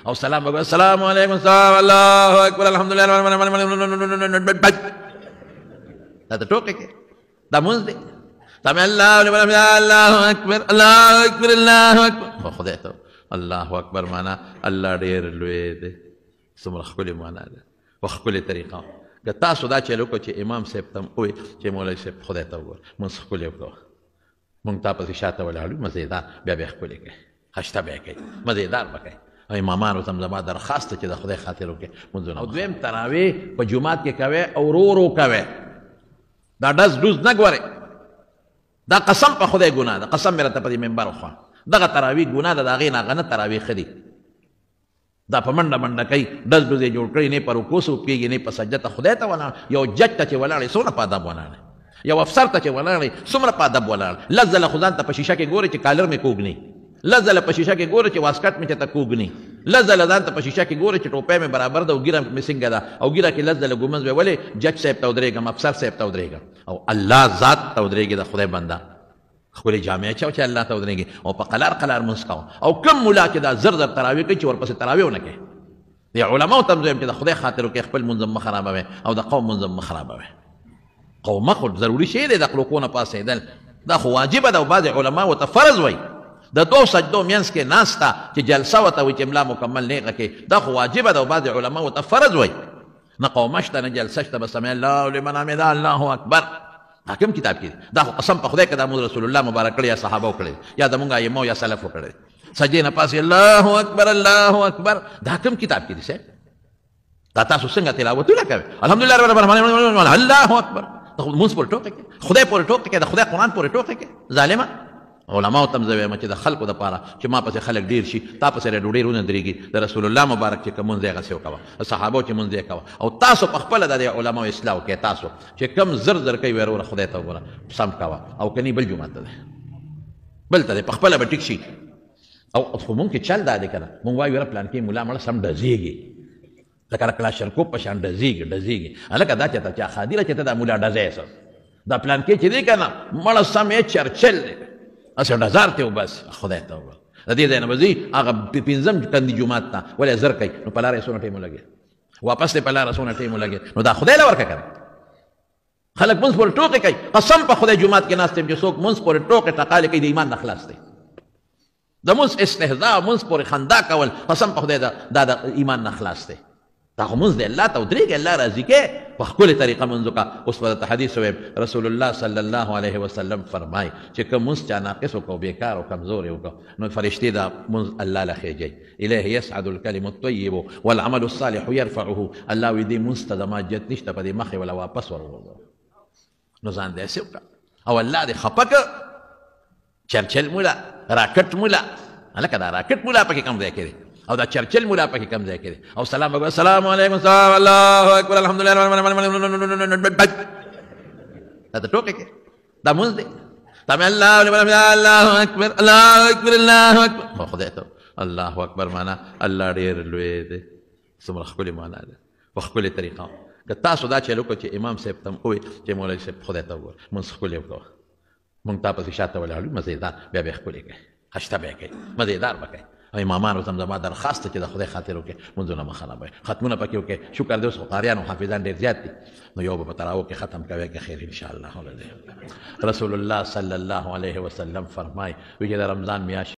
او سلام وګورئ السلام علیکم الله اکبر الحمدلله دا ته ټوکې کې دا مونځ دی تمه الله اکبر الله اکبر الله اکبر خدای ته الله اکبر معنا الله ډېر لوی دی څومره ښکلې معنا ده په ښکلې طریقه که تاسو دا چل وکړو چې امام صاحب ته ووایي چې مولوي صاحب خدای ته وګوره مونځ ښکلې وکړو مونږ تا پسې شاته ولاړو مزېدار بیا بیا ښکلې کوي خشته بیا کوي مزېدار به کوي او امامانو ته هم زما درخواست ده چې د خدای خاطر وکړي مونځونه او دویم تراویح په جومات کې کوئ او ورو ورو کوئ دا ډز ډوز نه ګورئ دا قسم په خدای ګناه ده قسم مې راته په دې منبر وخواه دغه تراویح ګناه ده د هغې نه هغه نه تراویح ښه دي دا په منډه منډه کوي ډز ډوز یې جوړ کړي نه په رکوع سوپېږي نه په سجده ته خدای ته ولاړ یو جج ته چې ولاړ څومره په ادب ولاړ یو افسر ته چې ولاړ څومره په ادب ولاړ لس ځله خو ځان ته په شیشه کې ګوري چې کالر مې کوږ نه لس ځله په شیشه کې ګوري چې واسکټ مې چېرته کوږ نه لس ځله ځان ته په شیشه کې ګوري چې ټوپۍ مې برابر ده او ګیره مې څنګه ده او ګیره کې لس ځله ګومنځ وی ولې جج صاحب ته ودرېږم افسر صاحب ته ودرېږم او الله ذات ته ودرېږي د خدای بنده ښکلې جامې اچوه چې الله ته ودرېږي او په قلار قلار مونځ کوه او کوم ملا چې دا زر زر تراویح کوي چې ورپسې تراویح ونه کوي د علماو ته هم زه یم چې د خدای خاطر وکړي خپل منظم مه خرابوئ او د قوم منظم مه خرابوئ قومه خو ضروري شی دی د خلقو نه پاڅېدل دا خو واجبه ده او بعضې علما ورته فرض وایي د دو سجدو منځ کې ناسته چې جلسه ورته وایي چې ملا مکمل نیغه کې دا خو واجبه ده او بعضې علما ورته فرض وایي نه قومه شته نه جلسه شته بس سمع الله لمن حمده الله اکبر دا کوم کتاب کې دا خو قسم په خدای که دا موږ رسول الله مبارک کړی یا صحابه کړی یا زمونږ ائمو یا سلفو کړی سجدې نه پاسې الله اکبر الله اکبر دا کوم کتاب کې دي صاحب دا تاسو څنګه تلاوتونه کوئ الحمدلله رب العالمین الله اکبر مونځ پورې ټوکې کوي خدای پورې ټوکې کوي د خدای قرآن پورې ټوکې کوي ظالمه علماو ته هم زه وایم چې د خلکو دپاره چې ما پسې خلک ډېر شي تا پسې ډوډۍ رونه درېږي د رسول الله مبارک چې کوم مونځ دی هغسې وکوه د صحابو چې مونځ دی کوه او تاسو په خپله د دې علماو اصلاح وکړئ تاسو چې کم زر زر کوي وروره خدای ته وګوره سم کوه او که نه بل جومات ته دی بل ته دی په خپله به ټیک شي او خو مونږ کې چل دا دی که نه مونږ وایو یاره پلان کې ملا مړه سم ډزېږي لکه کلاشنکوف په شان ډزېږي هلکه دا چېرته چا خادي ده چې ته دا ملا ډزی سه دا پلان کې چې دی که نه مړه سم یې چرچل دی اسې ډزار ته وبس خدای ته وګوره د دې ځای نه به ځي هغه پنځم کندي جومات ته ولې زر کوي نو په لاره یې څونه ټایم ولګېد واپس دی په لاره څونه ټایم ولګېد نو دا خدای له ورکه که نه خلک مونځ پورې ټوکې کوي قسم په خدای جومات کې ناست یم چې څوک مونځ پورې ټوکې ټقالې کوي د ایمان نه خلاص دی د مونځ استهزا مونځ پورې خندا کول قسم په خدای دا د ایمان نه خلاص دی دا خو مونځ دی الله ته ودرېږي الله راضي کې په ښکلې طریقه مونځ وکړه اوس به درته حدیث ووایم رسول الله صلی الله علیه وسلم فرمایي چې کوم مونځ چا ناقص وکړه او بېکار او کمزور یې وکړه نو فرشتې دا مونځ الله له خېجوي الیه یسعد الکلم الطیب والعمل الصالح یرفعه الله وایي دې مونځ ته زما جت نشته په دې مخې ولا واپس ورغورځوه نو ځان دې هسې وکړه او الله دې خفه کړه چرچل مولا راکټ مولا هلکه دا راکټ مولا پکې کم ځای کې دی او دا چرچل مولا پکې کم ځای کې دی او سلام وګورئ السلام علیکم الله اکبر الحمدلله دا ته ټوکې کې دا مونځ دی تمه الله اکبر الله اکبر الله اکبر خدای ته الله اکبر معنا الله ډېر لوی دی څومره ښکلې معنا ده په ښکلې طریقه که تاسو دا چل وکړو چې امام صاحب ته ووایي چې مولوي صاحب خدای ته وګوره مونځ ښکلې وکړه مونږ تا پسې شاته ولاړو مزېدار بیا بیا ښکلې کوي خشته بیا کوي مزېدار به کوي او امامانو ته هم زما درخواست ده چې د خدای خاطر وکړي مونځونه مه خرابوئ ختمونه پکې وکړئ شکر دی اوس خو قاریان او حافظان ډېر زیات دي نو یو به په تراوو کې ختم کوئ که خیر انشاءالله رسول الله صلی الله علیه وسلم فرمایي وایي چې د رمضان میاشت